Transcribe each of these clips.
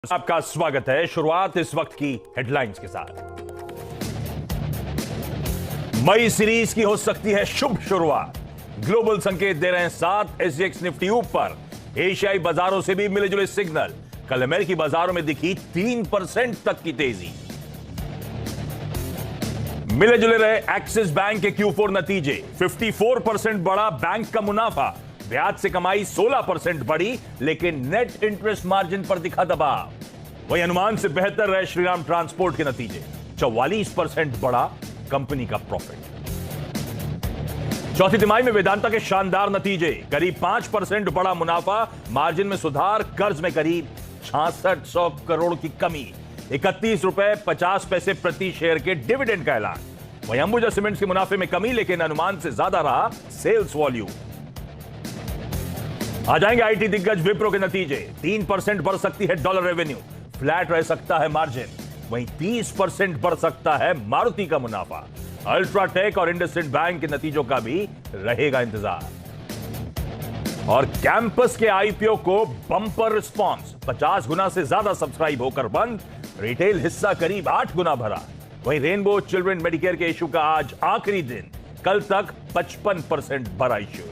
आपका स्वागत है। शुरुआत इस वक्त की हेडलाइंस के साथ। मई सीरीज की हो सकती है शुभ शुरुआत। ग्लोबल संकेत दे रहे हैं साथ। एसजीएक्स निफ्टी ऊपर, एशियाई बाजारों से भी मिले जुले सिग्नल। कल अमेरिकी बाजारों में दिखी 3% तक की तेजी। मिले जुले रहे एक्सिस बैंक के Q4 नतीजे। 54% बढ़ा बैंक का मुनाफा। ब्याज से कमाई 16% बढ़ी, लेकिन नेट इंटरेस्ट मार्जिन पर दिखा दबाव। वहीं अनुमान से बेहतर रहे श्रीराम ट्रांसपोर्ट के नतीजे। 44% बढ़ा कंपनी का प्रॉफिट। चौथी तिमाही में वेदांता के शानदार नतीजे। करीब 5% बढ़ा मुनाफा, मार्जिन में सुधार, कर्ज में करीब 6600 करोड़ की कमी। 31 रुपए 50 पैसे प्रति शेयर के डिविडेंड का ऐलान। वहीं अंबुजा सीमेंट्स के मुनाफे में कमी, लेकिन अनुमान से ज्यादा रहा सेल्स वॉल्यूम। आ जाएंगे आईटी दिग्गज विप्रो के नतीजे। 3% बढ़ सकती है डॉलर रेवेन्यू, फ्लैट रह सकता है मार्जिन। वहीं 30% बढ़ सकता है मारुति का मुनाफा। अल्ट्राटेक और इंडसइंड बैंक के नतीजों का भी रहेगा इंतजार। और कैंपस के आईपीओ को बम्पर रिस्पांस। 50 गुना से ज्यादा सब्सक्राइब होकर बंद, रिटेल हिस्सा करीब 8 गुना भरा। वहीं रेनबो चिल्ड्रन मेडिकेयर के इशू का आज आखिरी दिन, कल तक 55% भरा इशू।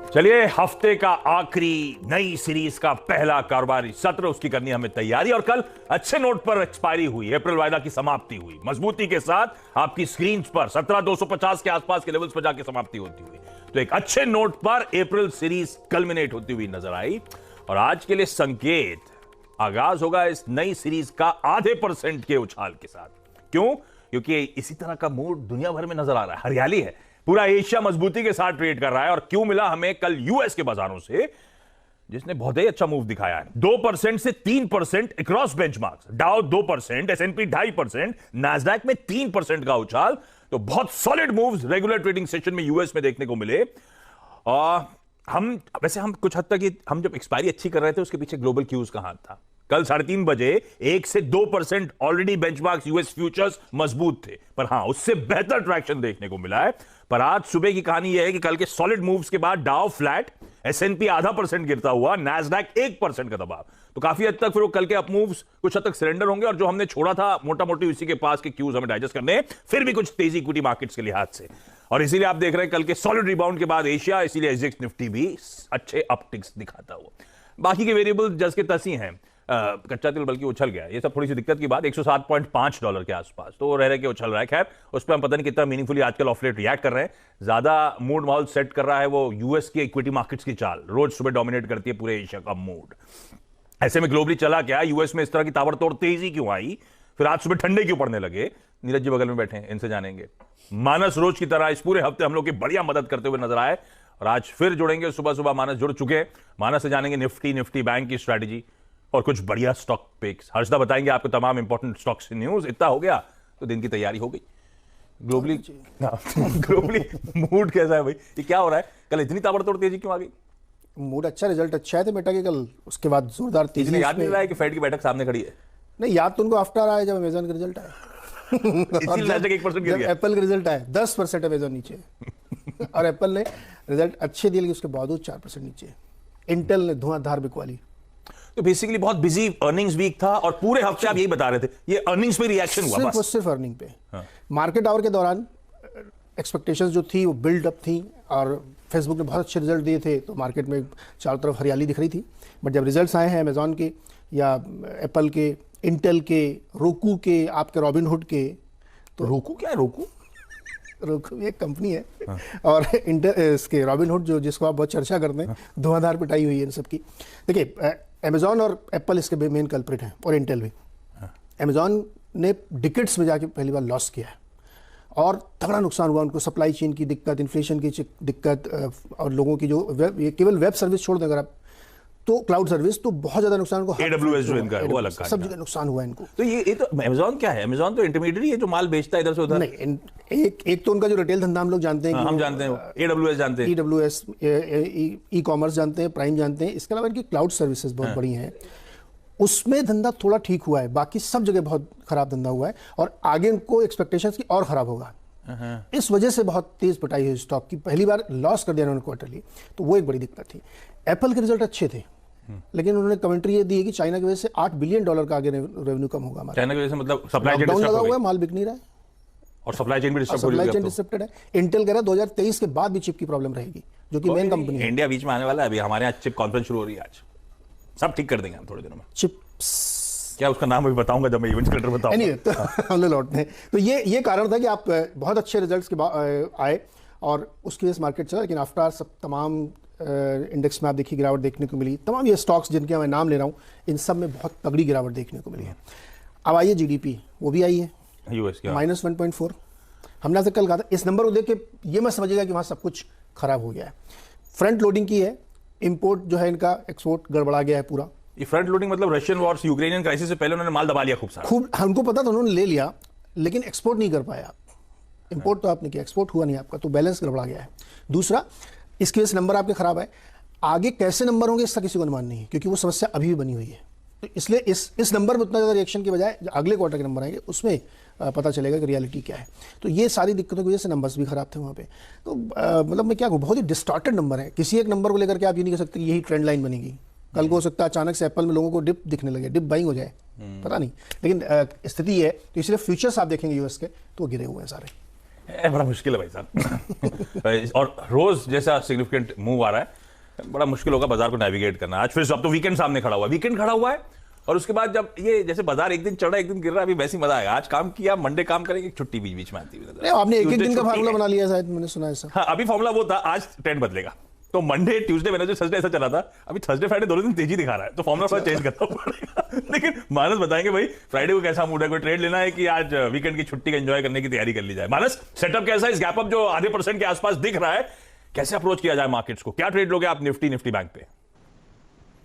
चलिए, हफ्ते का आखिरी नई सीरीज का पहला कारोबारी सत्र, उसकी करनी हमें तैयारी। और कल अच्छे नोट पर एक्सपायरी हुई, अप्रैल वायदा की समाप्ति हुई मजबूती के साथ। आपकी स्क्रीन पर 17,250 के आसपास के लेवल्स पर जाके समाप्ति होती हुई, तो एक अच्छे नोट पर अप्रैल सीरीज कल्मिनेट होती हुई नजर आई। और आज के लिए संकेत, आगाज होगा इस नई सीरीज का आधे % के उछाल के साथ। क्यों? क्योंकि इसी तरह का मूड दुनिया भर में नजर आ रहा है। हरियाली है, पूरा एशिया मजबूती के साथ ट्रेड कर रहा है। और क्यों मिला हमें कल यूएस के बाजारों से, जिसने बहुत ही अच्छा मूव दिखाया है। 2% से 3% अक्रॉस बेंचमार्क्स। डाउ 2%, एसएनपी 2.5%, नैस्डैक में 3% का उछाल। तो बहुत solid moves regular trading session में यूएस में देखने को मिले। हम कुछ हद तक हम जब एक्सपायरी अच्छी कर रहे थे, उसके पीछे ग्लोबल क्यूज का हाथ था। कल 3:30 बजे 1 से 2% ऑलरेडी बेंचमार्क्स यूएस फ्यूचर्स मजबूत थे, पर हां, उससे बेहतर ट्रैक्शन देखने को मिला है। पर आज सुबह की कहानी यह है कि कल के सॉलिड मूव्स के बाद डाउ फ्लैट, एसएनपी आधा % गिरता हुआ, नैस्डैक 1% का दबाव। तो काफी हद तक फिर वो कल के अप मूव्स कुछ हद तक सरेंडर होंगे। और जो हमने छोड़ा था मोटा मोटी उसी के पास के क्यूज हमें डाइजेस्ट करने हैं, फिर भी कुछ तेजी इक्विटी मार्केट्स के लिहाज से। और इसीलिए आप देख रहे हैं कल के सॉलिड रिबाउंड के बाद एशिया, इसीलिए एसजीएक्स निफ्टी भी अच्छे अपटिक्स दिखाता हुआ। बाकी के वेरिएबल जस के तसी हैं। कच्चा तेल बल्कि उछल गया, ये सब थोड़ी सी दिक्कत की बात। $107.5 के आसपास तो रह के उछल रहा है। खैर, उस पर हम पता नहीं कितना मीनिंगफुली आजकल ऑफ लेट रिएक्ट कर रहे हैं। ज्यादा मूड माहौल सेट कर रहा है वो यूएस की इक्विटी मार्केट्स की चाल, रोज सुबह डोमिनेट करती है पूरे एशिया का मूड। ऐसे में ग्लोबली चला क्या, यूएस में इस तरह की ताबड़तोड़ तेजी क्यों आई, फिर आज सुबह ठंडे क्यों पड़ने लगे? नीरज जी बगल में बैठे हैं, इनसे जानेंगे। मानस रोज की तरह इस पूरे हफ्ते हम लोग की बढ़िया मदद करते हुए नजर आए, और आज फिर जुड़ेंगे। सुबह सुबह मानस जुड़ चुके हैं। मानस से जानेंगे निफ्टी बैंक की स्ट्रैटेजी और कुछ बढ़िया स्टॉक पिक्स। हर्षदा बताएंगे आपको तमाम इंपॉर्टेंट स्टॉक्स की न्यूज। इतना हो गया तो दिन की तैयारी हो गई। ग्लोबली मूड कैसा है भाई? ये क्या हो रहा है? कल इतनी ताबड़तोड़ तेजी क्यों आ गई? मूड अच्छा, रिजल्ट अच्छा है तो बेटा कि कल उसके बाद जोरदार तेजी। याद नहीं रहा है कि फेड की बैठक सामने खड़ी है? नहीं, याद तो उनको आफ्टर आया जब अमेजन का रिजल्ट आया। एप्पल का रिजल्ट आया 10% अमेजन नीचे और एप्पल ने रिजल्ट अच्छे दिए, लेकिन उसके बावजूद 4% नीचे। इंटेल ने धुआंधार बिकवाली। तो बेसिकली बहुत बिजी अर्निंग्स वीक था, और पूरे हफ्ते आप यही बता रहे थे, ये अर्निंग्स पे रिएक्शन हुआ बस। सिर्फ अर्निंग पे। मार्केट आवर के दौरान एक्सपेक्टेशंस जो थी वो बिल्ड अप थी, और फेसबुक ने बहुत अच्छे रिजल्ट दिए थे, तो मार्केट में चारों तरफ हरियाली दिख रही थी। बट जब रिजल्ट्स आए हैं अमेजॉन के या एप्पल के, इंटेल के, roku के, आपके रॉबिनहुड के, तो roku क्या है? roku एक कंपनी है। और इसके रॉबिनहुड जो जिसको आप बहुत चर्चा करते हैं, धुआंधार पिटाई हुई है इन सब की। देखिए, अमेजॉन और एप्पल इसके मेन कल्प्रिट हैं, और इंटेल भी। अमेजॉन ने डिकेट्स में जाके पहली बार लॉस किया है, और तगड़ा नुकसान हुआ उनको। सप्लाई चेन की दिक्कत, इन्फ्लेशन की दिक्कत, और लोगों की जो केवल वेब सर्विस छोड़ दें अगर आप, तो क्लाउड सर्विस, तो बहुत ज्यादा नुकसान को AWS जो इनका है वो अलग का, सब जगह नुकसान हुआ इनको। तो ये तो अमेजॉन क्या है? अमेजॉन तो इंटरमीडिएट है जो माल बेचता है इधर से उधर। नहीं, एक तो उनका जो रिटेल धंधा हम लोग जानते हैं, हम जानते हैं, AWS जानते हैं, AWS ई कॉमर्स जानते हैं, प्राइम जानते हैं। इसके अलावा इनकी क्लाउड सर्विसेज बहुत बड़ी हैं, उसमें धंधा थोड़ा ठीक हुआ है। बाकी सब जगह बहुत खराब धंधा हुआ है, और आगे इनको एक्सपेक्टेशंस की और खराब होगा। इस वजह से बहुत तेज पिटाई हुई स्टॉक की। पहली बार लॉस कर दिया उन्होंने क्वार्टरली, तो वो एक बड़ी दिक्कत थी। एप्पल के रिजल्ट अच्छे थे, लेकिन उन्होंने कमेंट्री ये दी है कि चाइना की वजह से $8 बिलियन का आगे रेवेन्यू कम होगा हमारा। चाइना की वजह से मतलब सप्लाई चेन लॉकडाउन डिस्टर्ब लगा हो हुआ गई है, माल बिक नहीं रहा है और सप्लाई चेन भी डिस्टर्ब हो सप्लाई गई। चेन डिस्टर्बेड है। इंटेल कह रहा है 2023 के बाद भी चिप की प्रॉब्लम रहेगी, जो कि मेन कंपनी है। इंडिया बीच में आने वाला है, अभी हमारे यहाँ चिप कॉन्फ्रेंस शुरू हो रही है आज, सब ठीक कर देंगे हम थोड़े दिनों में। चिप्स क्या उसका नाम अभी बताऊंगा जब मैं इवेंट कैलेंडर बताऊंगा। एनीवे, तो हम लोग लौटते हैं। तो ये कारण था कि आप बहुत अच्छे रिजल्ट्स के बाद आए और उसकी वजह से मार्केट चला, लेकिन आफ्टर सब तमाम इंडेक्स में आप देखिए गिरावट देखने को मिली। तमाम ये स्टॉक्स जिनके मैं नाम ले रहा हूँ, इन सब में बहुत तगड़ी गिरावट देखने को मिली है। अब आइए जीडीपी, वो भी आई है यूएस की -1.4। हमने आपसे कल कहा था, इस नंबर को देख के ये मत समझिएगा कि वहाँ सब कुछ खराब हो गया है। फ्रंट लोडिंग की है, इंपोर्ट जो है इनका, एक्सपोर्ट गड़बड़ा गया है पूरा। ये फ्रंट लोडिंग मतलब रशियन वॉर, यूक्रेनियन क्राइसिस से पहले उन्होंने माल दबा लिया खूब सारा। खूब हमको पता था, उन्होंने ले लिया, लेकिन एक्सपोर्ट नहीं कर पाया आप। इंपोर्ट तो आपने किया, एक्सपोर्ट हुआ नहीं आपका, तो बैलेंस गड़बड़ा गया है। दूसरा, इसकी वजह से नंबर आपके खराब है। आगे कैसे नंबर होंगे इसका किसी को अनुमान नहीं है, क्योंकि वो समस्या अभी भी बनी हुई है। तो इसलिए इस नंबर में उतना ज़्यादा रिएक्शन की बजाय अगले क्वार्टर के नंबर आएंगे, उसमें पता चलेगा कि रियलिटी क्या है। तो ये सारी दिक्कतों की वजह से नंबर्स भी खराब थे वहाँ पे। तो मतलब मैं क्या कहूँ, बहुत ही डिस्टॉर्टेड नंबर है। किसी एक नंबर को लेकर के आप ये नहीं कह सकते कि यही ट्रेंड लाइन बनेगी। कल को हो सकता है अचानक से एप्पल में लोगों को डिप दिखने लगे, डिप बाइंग हो जाए, पता नहीं। लेकिन स्थिति ये है, तो इसलिए फ्यूचर्स आप देखेंगे यूएस के, तो गिरे हुए हैं सारे। बड़ा मुश्किल है भाई साहब। और रोज जैसा सिग्निफिकेंट मूव आ रहा है, बड़ा मुश्किल होगा बाजार को नेविगेट करना। आज फिर अब तो वीकेंड सामने खड़ा हुआ है, वीकेंड खड़ा हुआ है, और उसके बाद जब ये जैसे बाजार एक दिन चढ़ रहा है एक दिन गिर रहा है, अभी वैसी मजा आएगा। आज काम किया, मंडे काम करेंगे, छुट्टी बीच बीच में आती है। आपने एक दिन का फार्मूला बना लिया शायद, मैंने सुना है। हाँ, अभी फार्मूला वो था, आज ट्रेंड बदलेगा। तो मंडे, ट्यूसडे, वेडनेसडे, थर्सडे ऐसा चला था, अभी थर्सडे फ्राइडे दोनों दिन तेजी दिखा रहा है, तो फार्मूला थोड़ा चेंज करना पड़ेगा। लेकिन मानस बताएंगे भाई फ्राइडे को कैसा मूड है, कोई ट्रेड लेना है कि आज वीकेंड की छुट्टी का एंजॉय करने की तैयारी कर ली जाए। मानस, सेटअप कैसा है, इस गैप अप जो आधे % के आसपास दिख रहा है, कैसे अप्रोच किया जाए मार्केट्स को? क्या ट्रेड लोगे आप निफ्टी बैंक पे?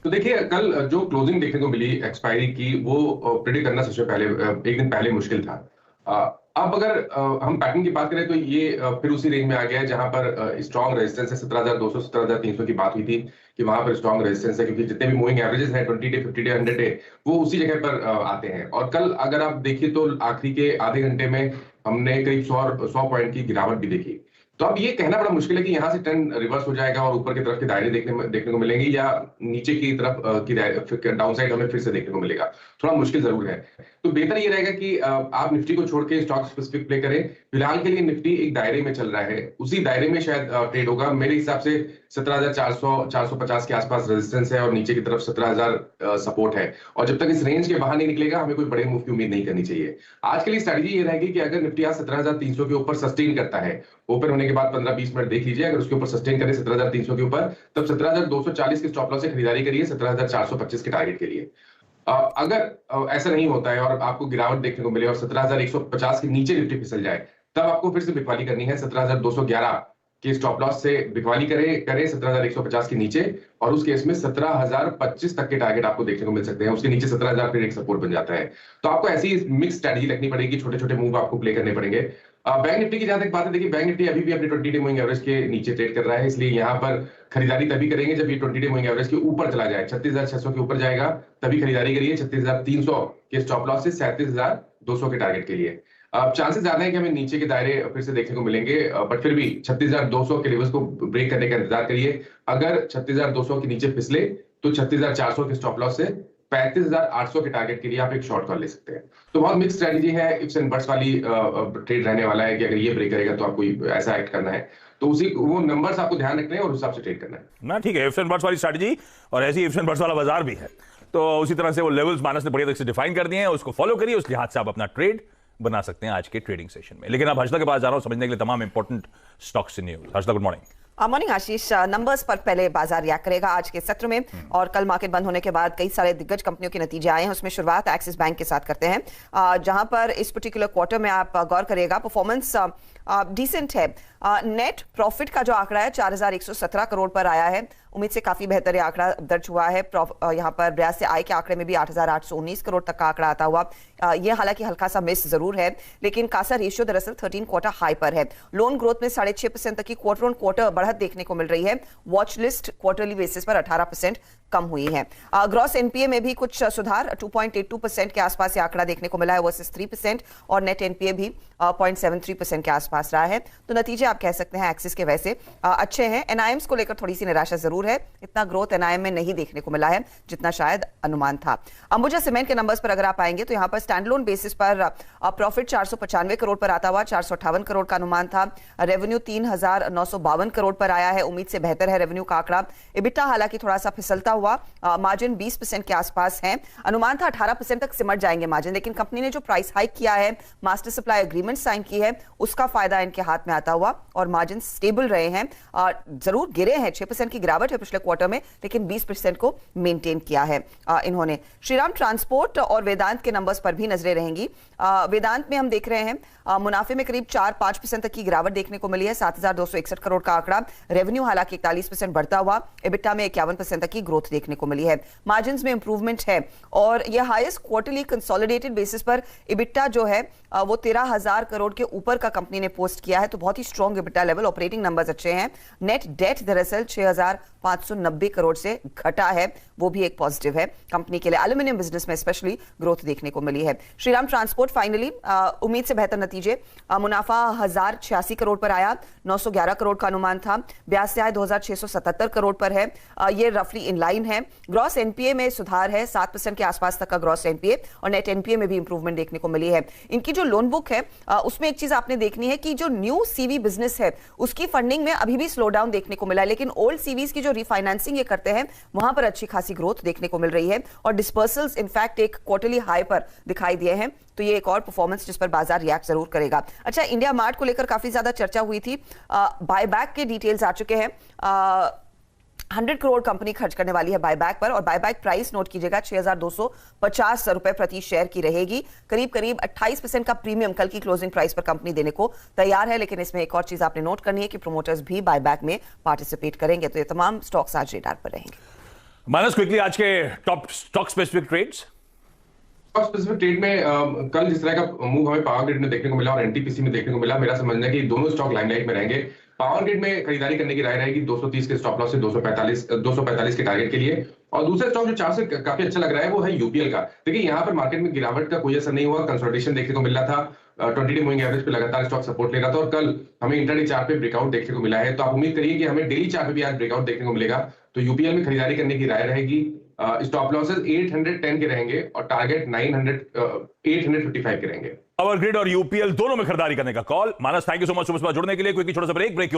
तो देखिए, कल जो क्लोजिंग देखने को मिली एक्सपायरी की, वो प्रिडिक्ट करना सबसे पहले एक दिन पहले मुश्किल था। अब अगर हम पैटर्न की बात करें तो ये फिर उसी रेंज में आ गया है जहां पर स्ट्रॉन्ग रेजिस्टेंस है। 17,200 17,300 की बात हुई थी कि वहां पर स्ट्रॉन्ग रेजिस्टेंस है, क्योंकि जितने भी मूविंग एवरेजेस हैं 20 डे, 50 डे, 100 डे, वो उसी जगह पर आते हैं। और कल अगर आप देखिए तो आखिरी के आधे घंटे में हमने करीब 100 पॉइंट की गिरावट भी देखी। तो अब ये कहना बड़ा मुश्किल है कि यहाँ से ट्रेंड रिवर्स हो जाएगा और ऊपर की तरफ के दायरे देखने को मिलेंगे, या नीचे की तरफ की डाउन साइड हमें फिर से देखने को मिलेगा। थोड़ा मुश्किल जरूर है। तो बेहतर ये रहेगा कि आप निफ्टी को छोड़ के स्टॉक स्पेसिफिक प्ले करें। फिलहाल के लिए निफ्टी एक दायरे में चल रहा है, उसी दायरे में शायद ट्रेड होगा। मेरे हिसाब से 17,400 450 के आसपास रेजिस्टेंस है और नीचे की तरफ 17,000 सपोर्ट है। और जब तक इस रेंज के बाहर नहीं निकलेगा, हमें कोई बड़े मूव की उम्मीद नहीं करनी चाहिए। आज के लिए स्ट्रेटजी ये रहेगी कि अगर निफ्टी आज 17,300 के ऊपर सस्टेन करता है, ओपन होने के बाद 15-20 मिनट देख लीजिए, अगर उसके ऊपर सस्टेन करे 17,300 के ऊपर, तब 17,240 के स्टॉप लॉस से खरीदारी करिए 17,425 के टारगेट के लिए। अगर ऐसा नहीं होता है और आपको गिरावट देखने को मिले और 17,150 के नीचे निफ्टी फिसल जाए, तब आपको फिर से बिकवाली करनी है 17,211 के स्टॉप लॉस से बिकवाली करें 17,150 के नीचे, और उस केस में 17,025 तक के टारगेट आपको देखने को मिल सकते हैं। उसके नीचे 17,000 फिर एक सपोर्ट बन जाता है। तो आपको ऐसी मिक्स स्ट्रेटजी रखनी पड़ेगी, छोटे छोटे मूव आपको प्ले करने पड़ेंगे। बैंक निफ्टी की जहां तक बात है, देखिए बैंक निफ्टी अभी भी अपने 20 डे मूविंग एवरेज के नीचे ट्रेड कर रहा है, इसलिए यहां पर खरीदारी तभी करेंगे जब ये 20 डे मूविंग एवरेज के ऊपर चला जाए। 36,600 के ऊपर जाएगा तभी खरीदारी करिए 36,300 के स्टॉप लॉस से 37,200 के टारगेट के लिए। चांसेस ज्यादा है कि हमें नीचे के दायरे फिर से देखने को मिलेंगे, बट फिर भी 36,200 के लेवल्स को ब्रेक करने का इंतजार करिए। अगर 36,200 के नीचे फिसले तो 36,400 के स्टॉप लॉस से 35,800 के टारगेट के लिए आप एक शॉर्ट कॉल ले सकते हैं। तो बहुत मिक्स स्ट्रेटजी है, इफ्स एंड बट्स वाली ट्रेड रहने वाला है कि अगर ये ब्रेक करेगा तो आपको ऐसा एक्ट करना है। तो उसी वो नंबर्स आपको ध्यान रखने हैं और उस हिसाब से ट्रेड करना है ना। ठीक है, इफ्स एंड बट्स वाली स्ट्रेटजी और ऐसी इफ्स एंड बट्स वाला बाजार भी है, तो उसी तरह से वो लेवल्स मानस ने बढ़िया तरीके से डिफाइन कर दिए हैं, उसको फॉलो करिए, उस लिहाज से आप अपना ट्रेड बना सकते हैं आज के ट्रेडिंग सेशन में। लेकिन अब हर्षदा के पास जा रहा हूं समझने के लिए तमाम इंपॉर्टेंट स्टॉक्स से news. Harshada, good morning. Morning Ashish. Numbers पर पहले बाजार रिएक्ट करेगा आज के सत्र में, और कल मार्केट बंद होने के बाद कई सारे दिग्गज कंपनियों के नतीजे आए हैं। उसमें शुरुआत एक्सिस बैंक के साथ करते हैं, जहां पर इस पर्टिकुलर क्वार्टर में आप गौर करिएगा परफॉर्मेंस डिसेंट है। नेट प्रॉफिट का जो आंकड़ा है 4,117 करोड़ पर आया है, उम्मीद से काफी बेहतर ये आंकड़ा दर्ज हुआ है। यहाँ पर ब्याज से आय के आंकड़े में भी 8,819 करोड़ तक का आंकड़ा आता हुआ। ये हालांकि हल्का सा मिस जरूर है, लेकिन कासा रेशियो दरअसल 13 क्वार्टर हाई पर है। लोन ग्रोथ में 6.5% तक की क्वार्टर ऑन क्वार्टर बढ़त देखने को मिल रही है। वॉच लिस्ट क्वार्टरली बेसिस पर 18% कम हुई है। ग्रॉस एनपीए में भी कुछ सुधार, 2.82% के आसपास ये आंकड़ा देखने को मिला है वर्सेस 3%, और नेट एनपीए भी 0.73% के आसपास रहा है। तो नतीजे आप कह सकते हैं एक्सिस के वैसे अच्छे हैं। एनआईएम्स को लेकर थोड़ी सी निराशा जरूर जरूर है, इतना ग्रोथ एनआईएम में नहीं देखने को मिला है जितना शायद अनुमान था। अंबुजा सीमेंट के नंबर्स पर अगर आप आएंगे तो यहां पर स्टैंडलोन बेसिस पर प्रॉफिट 495 करोड़ पर आता हुआ 458 करोड़ का अनुमान था। रेवेन्यू 3952 करोड़ पर आया है, उम्मीद से बेहतर है रेवेन्यू का आंकड़ा। इबिटा हालांकि थोड़ा सा फिसलता हुआ, मार्जिन 20% के आसपास है, अनुमान था 18% तक सिमट जाएंगे मार्जिन, लेकिन कंपनी ने जो प्राइस हाइक किया है, मास्टर सप्लाई एग्रीमेंट साइन की है, उसका फायदा इनके हाथ में आता हुआ और मार्जिन स्टेबल रहे हैं। जरूर गिरे हैं, 6% की गिरावट है पिछले क्वार्टर में, लेकिन 20% को मेंटेन किया है इन्होंने। श्रीराम ट्रांसपोर्ट और वेदांत के नंबर्स पर भी नजरें रहेंगी। वेदांत में हम देख रहे हैं मुनाफे में करीब 4-5% तक की गिरावट देखने को मिली है, 7,261 करोड़ का आंकड़ा। रेवेन्यू हालांकि 41% बढ़ता हुआ, इबिटा में 51% तक की ग्रोथ देखने को मिली है। मार्जिन में इंप्रूवमेंट है और यह हाईएस्ट क्वार्टरली कंसोलिडेटेड बेसिस पर इबिटा जो है वो 13,000 करोड़ के ऊपर का कंपनी ने पोस्ट किया है, तो बहुत ही strong EBITDA level. Operating numbers अच्छे हैं। नेट डेट दरअसल 6,590 करोड़ से घटा है, वो भी एक पॉजिटिव है कंपनी के लिए। एल्यूमिनियम बिजनेस में स्पेशली ग्रोथ देखने को मिली है। श्रीराम ट्रांसपोर्ट फाइनली उम्मीद से बेहतर नतीजे, मुनाफा 1,086 करोड़ पर आया, 911 करोड़ का अनुमान था, ब्याज से आय 2,677 करोड़ पर है, ये रफली इन लाइन है। ग्रॉस एनपीए में सुधार है, 7% के आसपास तक का ग्रॉस एनपीए, और नेट एनपीए में भी इंप्रूवमेंट देखने को मिली है। इनकी जो लोन बुक है उसमें एक चीज आपने देखनी है कि जो न्यू सीवी बिजनेस है उसकी फंडिंग में अभी भी स्लो डाउन देखने को मिला है, लेकिन ओल्ड सीवीज की जो रिफाइनेंसिंग ये करते हैं वहां पर अच्छी खासी ग्रोथ देखने को मिल रही है और डिस्पर्सल्स इनफैक्ट एक क्वार्टरली हाई पर दिखाई दिए हैं, तो ये एक और परफॉर्मेंस जिस पर बाजार रिएक्ट जरूर करेगा। अच्छा, इंडिया मार्ट को लेकर काफी ज्यादा चर्चा हुई थी, बायबैक के डिटेल्स आ चुके हैं। 100 करोड़ कंपनी खर्च करने वाली है बायबैक पर, और बायबैक प्राइस नोट कीजिएगा 6,250 रुपए प्रति शेयर की रहेगी। करीब करीब 28% का प्रीमियम कल की क्लोजिंग प्राइस पर कंपनी देने को तैयार है, लेकिन इसमें एक और चीज आपने नोट करनी है कि प्रोमोटर्स भी बायबैक में पार्टिसिपेट करेंगे। तो ये तमाम स्टॉक्स आज रेडार पर रहेंगे। माइनस क्विकली आज के top stock specific trades. Specific trade में कल जिस तरह का मूव हमें पावर ग्रिड में देखने को मिला और एनटीपीसी में देखने को मिला, मेरा समझना है कि दोनों स्टॉक लाइमलाइट में रहेंगे। पावर ग्रिड में खरीदारी करने की राय रहेगी 230 के स्टॉप लॉस से 245 के टारगेट के लिए। और दूसरा स्टॉक जो चार्ट से काफी अच्छा लग रहा है वो है यूपीएल का। देखिए यहाँ पर मार्केट में गिरावट का कोई असर नहीं हुआ, कंसोलिडेशन देखने को मिल रहा था, 20-डे मूविंग एवरेज पे लगातार स्टॉक सपोर्ट ले रहा था और कल हमें इंट्राडे चार्ट पे ब्रेकआउट देखने को मिला है, तो आप उम्मीद करिए कि हमें डेली चार्ट पे भी आज ब्रेकआउट देखने को मिलेगा। तो यूपीएल में खरीदारी करने की राय रहेगी। स्टॉप लॉसेस 810 के रहेंगे और टारगेट 855 के रहेंगे। पावर ग्रिड और यूपीएल दोनों में खरीदारी करने का call. Manas, thank you so much सुबह जुड़ने के लिए। कोई छोटा सा ब्रेक